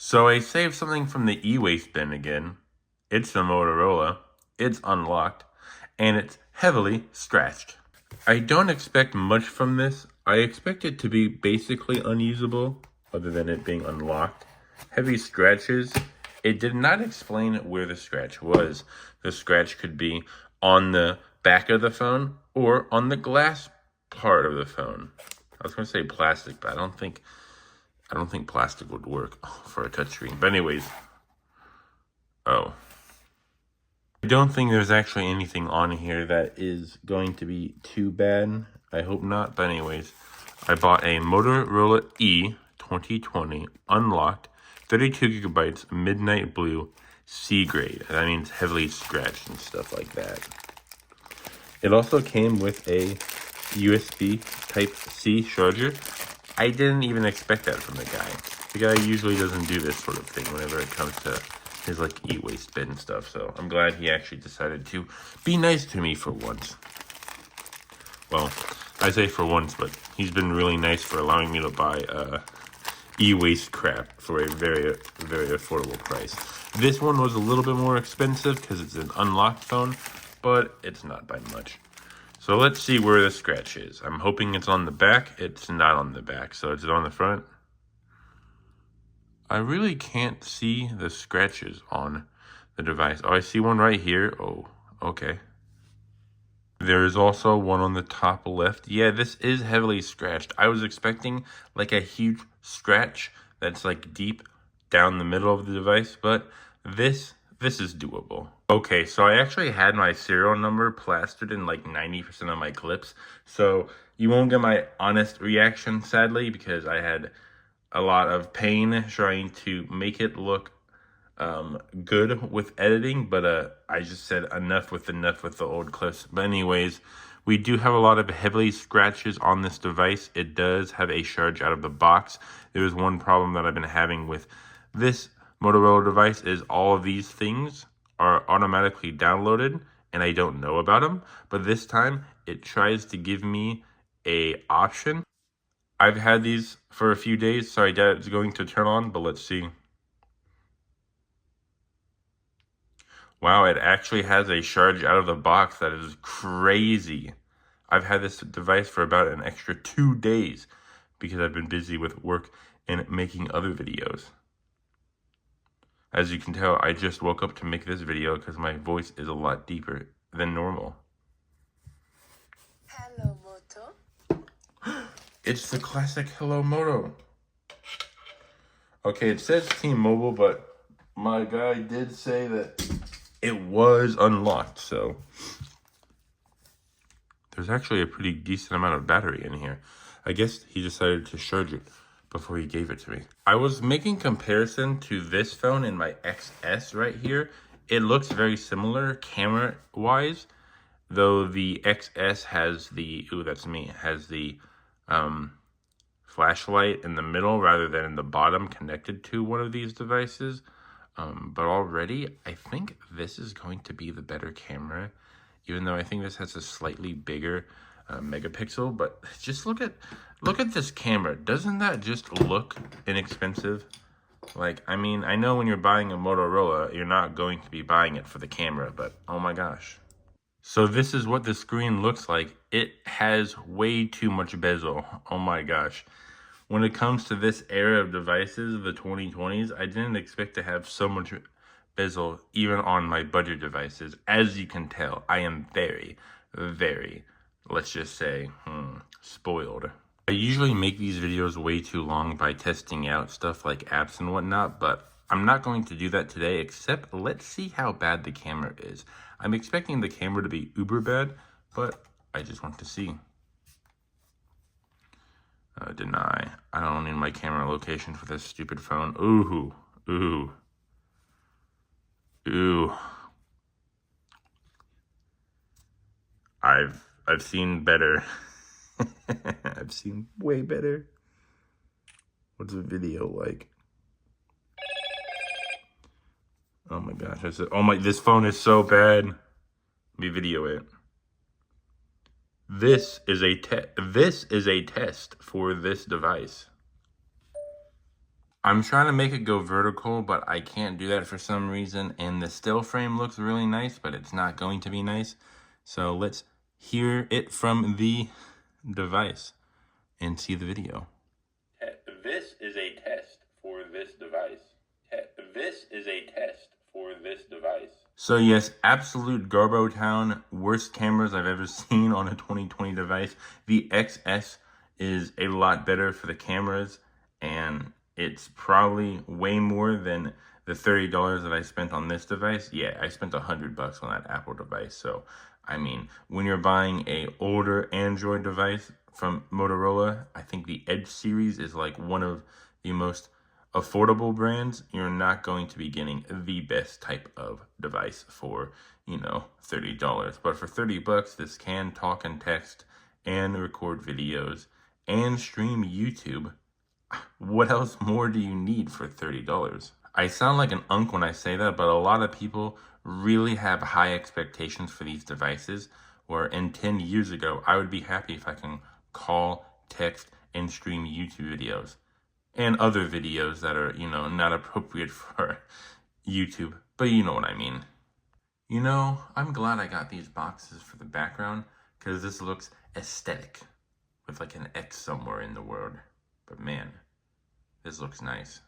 So I saved something from the e-waste bin again. It's a Motorola, it's unlocked, and it's heavily scratched. I don't expect much from this. I expect it to be basically unusable, other than it being unlocked. Heavy scratches. It did not explain where the scratch was. The scratch could be on the back of the phone or on the glass part of the phone. I was going to say plastic, but I don't think plastic would work for a touchscreen. But anyways, I don't think there's actually anything on here that is going to be too bad. I hope not. But anyways, I bought a Motorola E 2020 unlocked, 32 gigabytes, midnight blue, C grade. That means heavily scratched and stuff like that. It also came with a USB Type-C charger. I didn't even expect that from the guy. The guy usually doesn't do this sort of thing whenever it comes to his like e-waste bin stuff. So I'm glad he actually decided to be nice to me for once. Well, I say for once, but he's been really nice for allowing me to buy e-waste crap for a very, very affordable price. This one was a little bit more expensive because it's an unlocked phone, but it's not by much. So let's see where the scratch is. I'm hoping it's on the back. It's not on the back, so is it on the front? I really can't see the scratches on the device. Oh, I see one right here. Oh, okay. There is also one on the top left. Yeah, this is heavily scratched. I was expecting like a huge scratch that's like deep down the middle of the device, but this is doable. Okay, so I actually had my serial number plastered in like 90% of my clips, so you won't get my honest reaction, sadly, because I had a lot of pain trying to make it look good with editing, but I just said enough with the old clips. But anyways, we do have a lot of heavily scratches on this device. It does have a charge out of the box. There is one problem that I've been having with this Motorola device is all of these things are automatically downloaded and I don't know about them, but this time it tries to give me a option. I've had these for a few days, so I doubt it's going to turn on, but let's see. Wow, it actually has a charge out of the box. That is crazy. I've had this device for about an extra 2 days because I've been busy with work and making other videos. As you can tell, I just woke up to make this video because my voice is a lot deeper than normal. Hello, Moto. It's the classic Hello Moto. Okay, it says T-Mobile, but my guy did say that it was unlocked, so there's actually a pretty decent amount of battery in here. I guess he decided to charge it before he gave it to me. I was making comparison to this phone in my XS right here. It looks very similar camera-wise, though the XS has the, ooh, that's me, has the flashlight in the middle rather than in the bottom connected to one of these devices. But already, I think this is going to be the better camera, even though I think this has a slightly bigger megapixel. But just look at this camera. Doesn't that just look inexpensive? Like, I mean, I know when you're buying a Motorola, you're not going to be buying it for the camera, but oh my gosh. So this is what the screen looks like. It has way too much bezel. Oh my gosh. When it comes to this era of devices, the 2020s, I didn't expect to have so much bezel even on my budget devices. As you can tell, I am very, very, let's just say, spoiled. I usually make these videos way too long by testing out stuff like apps and whatnot, but I'm not going to do that today, except let's see how bad the camera is. I'm expecting the camera to be uber bad, but I just want to see. Deny. I don't need my camera location for this stupid phone. Ooh. I've seen better. I've seen way better. What's the video like? Oh my gosh, this phone is so bad. Let me video it. This is a test for this device. I'm trying to make it go vertical, but I can't do that for some reason. And the still frame looks really nice, but it's not going to be nice. So let's hear it from the device and see the video. This is a test for this device. This is a test for this device. So yes, absolute Garbo Town, worst cameras I've ever seen on a 2020 device. The XS is a lot better for the cameras, and it's probably way more than the $30 that I spent on this device. Yeah, I spent $100 on that Apple device. So, I mean, when you're buying a older Android device from Motorola, I think the Edge series is like one of the most affordable brands. You're not going to be getting the best type of device for, $30. But for $30, this can talk and text and record videos and stream YouTube. What else more do you need for $30? I sound like an unk when I say that, but a lot of people really have high expectations for these devices, where in 10 years ago, I would be happy if I can call, text, and stream YouTube videos and other videos that are, not appropriate for YouTube, but you know what I mean. I'm glad I got these boxes for the background, because this looks aesthetic with like an X somewhere in the word. But man, this looks nice.